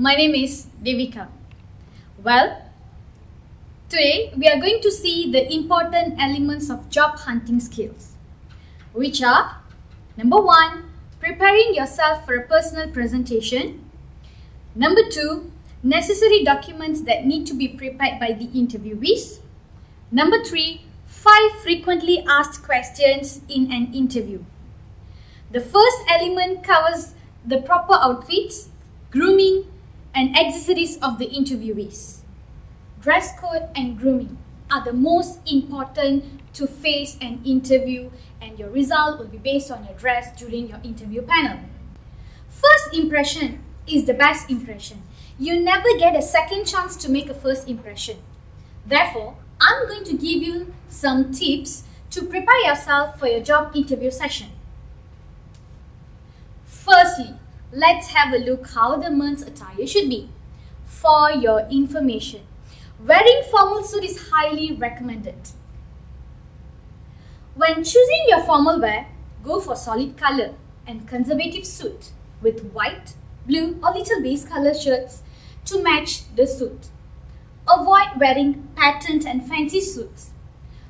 my name is Devika. Well, today we are going to see the important elements of job hunting skills, which are number 1, preparing yourself for a personal presentation. Number 2, necessary documents that need to be prepared by the interviewees. Number 3, 5 frequently asked questions in an interview. The first element covers the proper outfits, grooming, and accessories of the interviewees. Dress code and grooming are the most important to face an interview, and your result will be based on your dress during your interview panel. First impression is the best impression. You never get a second chance to make a first impression. Therefore, I'm going to give you some tips to prepare yourself for your job interview session. Firstly, let's have a look how the men's attire should be. For your information, wearing formal suit is highly recommended. When choosing your formal wear, go for solid color and conservative suit with white, blue or little base color shirts to match the suit. Avoid wearing patterned and fancy suits.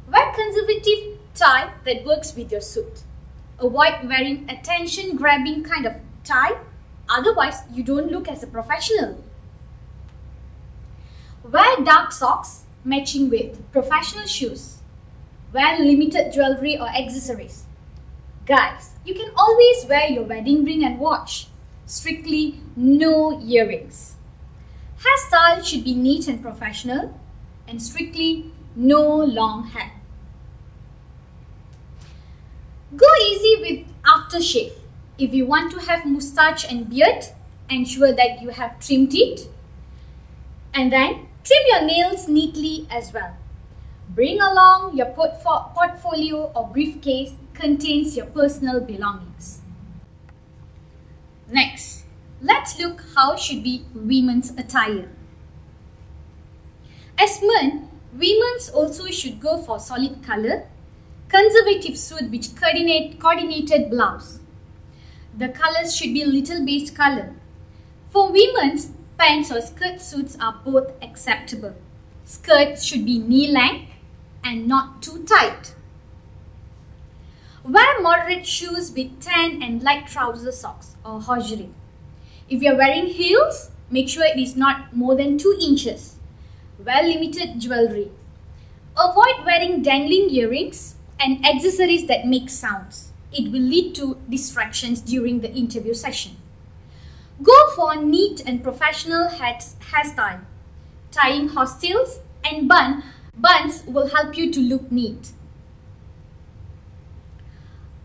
Wear conservative tie that works with your suit. Avoid wearing attention-grabbing kind of tie, otherwise you don't look as a professional. Wear dark socks matching with professional shoes. Wear limited jewelry or accessories. Guys, you can always wear your wedding ring and watch. Strictly no earrings. Hairstyle should be neat and professional, and strictly no long hair. Go easy with aftershave. If you want to have moustache and beard, ensure that you have trimmed it. And then trim your nails neatly as well. Bring along your portfolio or briefcase contains your personal belongings. Next, let's look how should be women's attire. As men, women's also should go for solid color, conservative suit with coordinated blouse. The colors should be little base color. For women's, pants or skirt suits are both acceptable. Skirts should be knee length and not too tight. Wear moderate shoes with tan and light trouser socks or hosiery. If you are wearing heels, make sure it is not more than 2 inches. Wear limited jewelry. Avoid wearing dangling earrings and accessories that make sounds. It will lead to distractions during the interview session. Go for neat and professional hairstyle. Tying horsetails and buns will help you to look neat.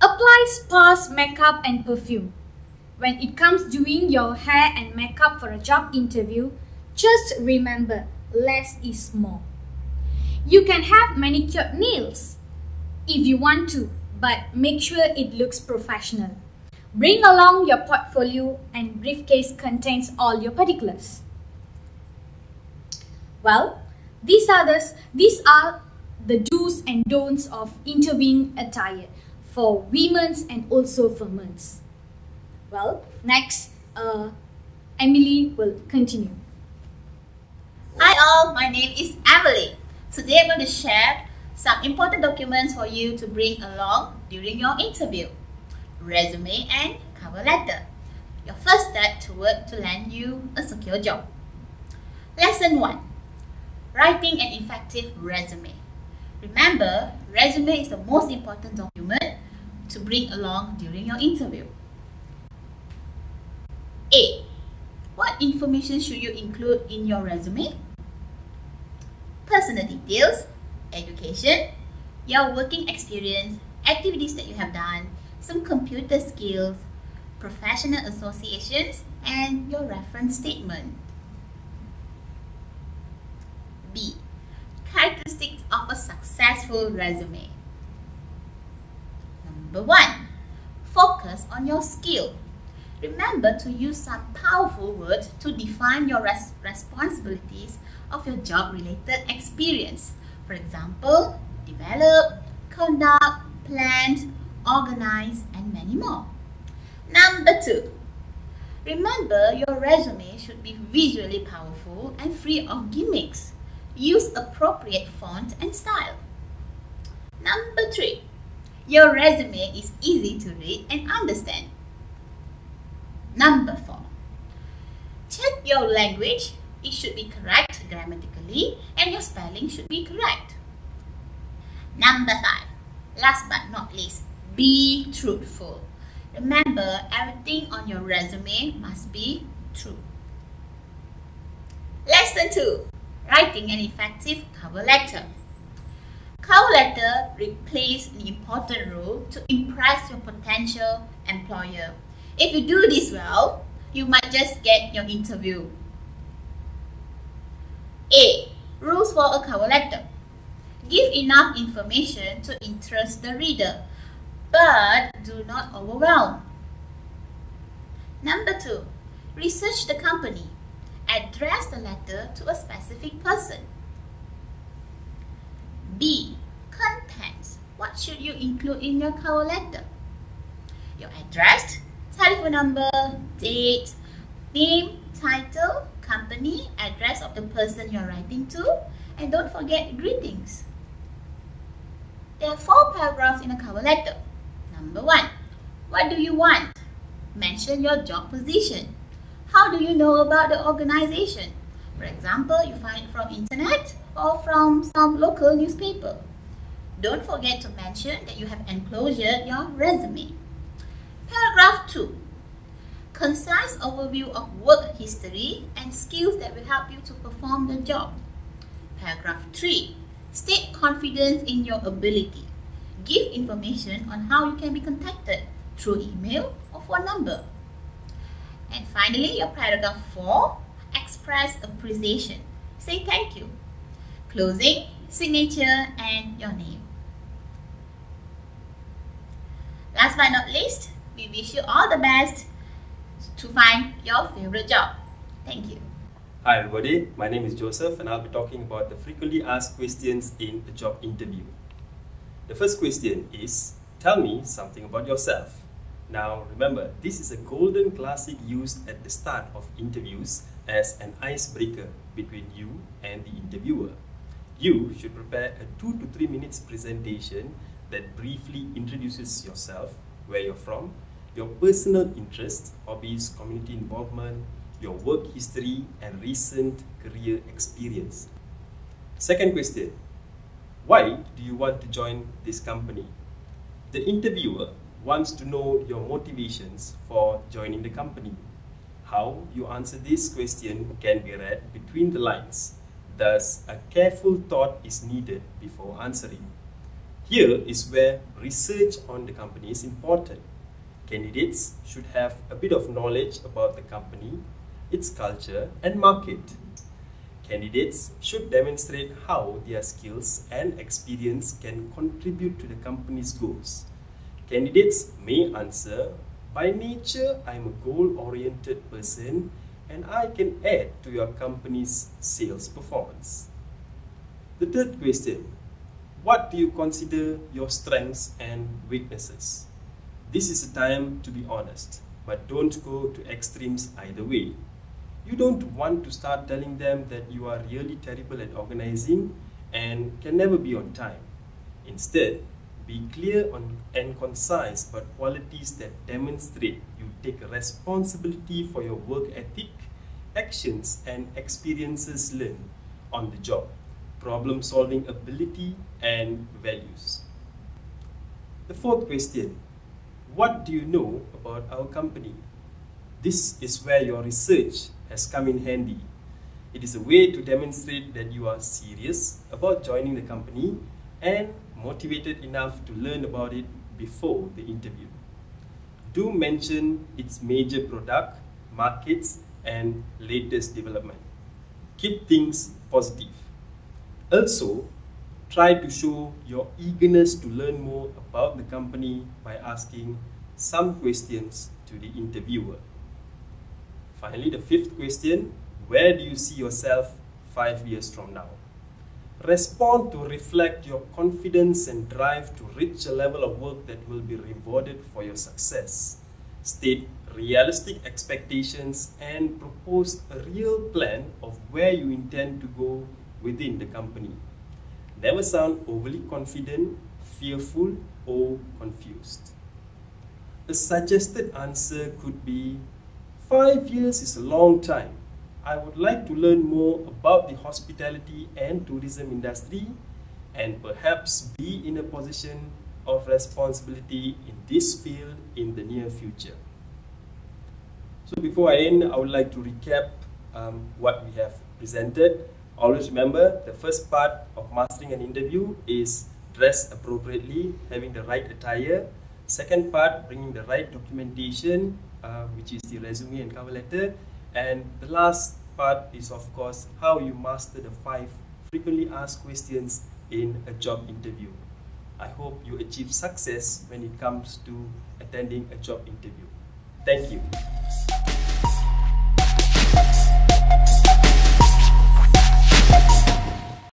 Apply sparse makeup and perfume. When it comes doing your hair and makeup for a job interview, just remember, less is more. You can have manicured nails if you want to, but make sure it looks professional. Bring along your portfolio and briefcase contains all your particulars. Well, these are the do's and don'ts of interviewing attire for women's and also for men's. Well, next, Emily will continue. Hi all, my name is Emily. Today I'm going to share some important documents for you to bring along during your interview. Resume and cover letter. Your first step toward to land you a secure job. Lesson 1. Writing an effective resume. Remember, resume is the most important document to bring along during your interview. A. What information should you include in your resume? Personal details, education, your working experience, activities that you have done, some computer skills, professional associations, and your reference statement. B. Characteristics of a successful resume. Number 1. Focus on your skill. Remember to use some powerful words to define your responsibilities of your job-related experience. For example, develop, conduct, plan, organize, and many more. Number 2. Remember, your resume should be visually powerful and free of gimmicks. Use appropriate font and style. Number 3. Your resume is easy to read and understand. Number 4. Check your language. It should be correct grammatically and your spelling should be correct. Number 5. Last but not least, be truthful. Remember, everything on your resume must be true. Lesson 2. Writing an effective cover letter. Cover letter plays an important role to impress your potential employer. If you do this well, you might just get your interview. A. Rules for a cover letter. Give enough information to interest the reader, but do not overwhelm. Number 2. Research the company. Address the letter to a specific person. B. Contents. What should you include in your cover letter? Your address, telephone number, date, name, title, company, address of the person you're writing to, and don't forget greetings. There are 4 paragraphs in a cover letter. Number 1. What do you want? Mention your job position. How do you know about the organization? For example, you find it from internet or from some local newspaper. Don't forget to mention that you have enclosed your resume. Paragraph 2. Concise overview of work history and skills that will help you to perform the job. Paragraph 3. State confidence in your ability. Give information on how you can be contacted through email or phone number. And finally, your paragraph 4. Express appreciation. Say thank you. Closing, signature, and your name. Last but not least, we wish you all the best to find your favorite job. Thank you. Hi everybody, my name is Joseph and I'll be talking about the frequently asked questions in a job interview. The first question is, tell me something about yourself. Now remember, this is a golden classic used at the start of interviews as an icebreaker between you and the interviewer. You should prepare a 2 to 3 minutes presentation that briefly introduces yourself, where you're from, your personal interests, hobbies, community involvement, your work history, and recent career experience. Second question, why do you want to join this company? The interviewer wants to know your motivations for joining the company. How you answer this question can be read between the lines. Thus, a careful thought is needed before answering. Here is where research on the company is important. Candidates should have a bit of knowledge about the company, its culture and market. Candidates should demonstrate how their skills and experience can contribute to the company's goals. Candidates may answer, by nature, I'm a goal-oriented person and I can add to your company's sales performance. The third question, what do you consider your strengths and weaknesses? This is a time to be honest, but don't go to extremes either way. You don't want to start telling them that you are really terrible at organizing and can never be on time. Instead, be clear and concise about qualities that demonstrate you take responsibility for your work ethic, actions, and experiences learned on the job, problem-solving ability, and values. The fourth question, what do you know about our company? This is where your research has come in handy. It is a way to demonstrate that you are serious about joining the company and motivated enough to learn about it before the interview. Do mention its major product, markets, and latest development. Keep things positive. Also, try to show your eagerness to learn more about the company by asking some questions to the interviewer. Finally, the fifth question, where do you see yourself 5 years from now? Respond to reflect your confidence and drive to reach a level of work that will be rewarded for your success. State realistic expectations and propose a real plan of where you intend to go within the company. Never sound overly confident, fearful, or confused. A suggested answer could be, 5 years is a long time. I would like to learn more about the hospitality and tourism industry and perhaps be in a position of responsibility in this field in the near future. So before I end, I would like to recap what we have presented. Always remember, the first part of mastering an interview is dress appropriately, having the right attire. Second part, bringing the right documentation, which is the resume and cover letter. And the last part is, of course, how you master the 5 frequently asked questions in a job interview. I hope you achieve success when it comes to attending a job interview. Thank you.